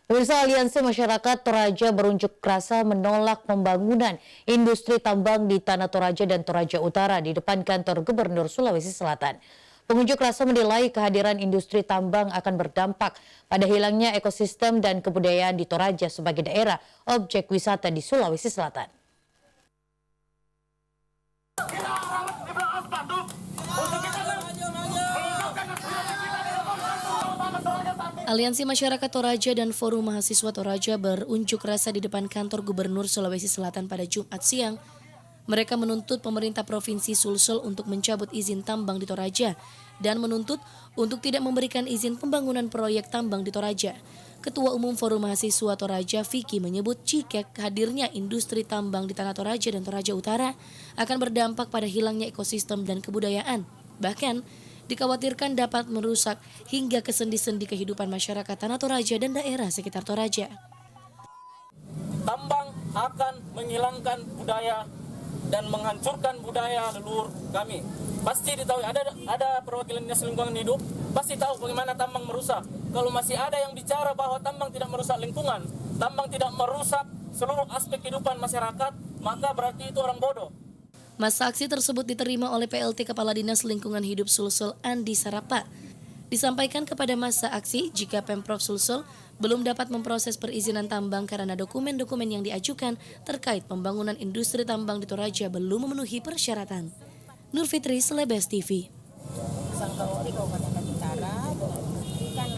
Pemirsa, Aliansi Masyarakat Toraja berunjuk rasa menolak pembangunan industri tambang di Tanah Toraja dan Toraja Utara di depan kantor Gubernur Sulawesi Selatan. Pengunjuk rasa menilai kehadiran industri tambang akan berdampak pada hilangnya ekosistem dan kebudayaan di Toraja sebagai daerah objek wisata di Sulawesi Selatan. Aliansi Masyarakat Toraja dan Forum Mahasiswa Toraja berunjuk rasa di depan kantor Gubernur Sulawesi Selatan pada Jumat siang. Mereka menuntut pemerintah Provinsi Sulsel untuk mencabut izin tambang di Toraja dan menuntut untuk tidak memberikan izin pembangunan proyek tambang di Toraja. Ketua Umum Forum Mahasiswa Toraja, Vicky, menyebut jika hadirnya industri tambang di Tanah Toraja dan Toraja Utara akan berdampak pada hilangnya ekosistem dan kebudayaan. Bahkan, dikhawatirkan dapat merusak hingga ke sendi-sendi kehidupan masyarakat Tanah Toraja dan daerah sekitar Toraja. Tambang akan menghilangkan budaya dan menghancurkan budaya leluhur kami. Pasti ditahu, ada perwakilan Dinas Lingkungan Hidup, pasti tahu bagaimana tambang merusak. Kalau masih ada yang bicara bahwa tambang tidak merusak lingkungan, tambang tidak merusak seluruh aspek kehidupan masyarakat, maka berarti itu orang bodoh. Masa aksi tersebut diterima oleh PLT Kepala Dinas Lingkungan Hidup Sulsel Andi Sarapa. Disampaikan kepada masa aksi jika Pemprov Sulsel belum dapat memproses perizinan tambang karena dokumen-dokumen yang diajukan terkait pembangunan industri tambang di Toraja belum memenuhi persyaratan. Nur Fitri, Selebes TV. Sangkawori Kabupaten Tanah Utara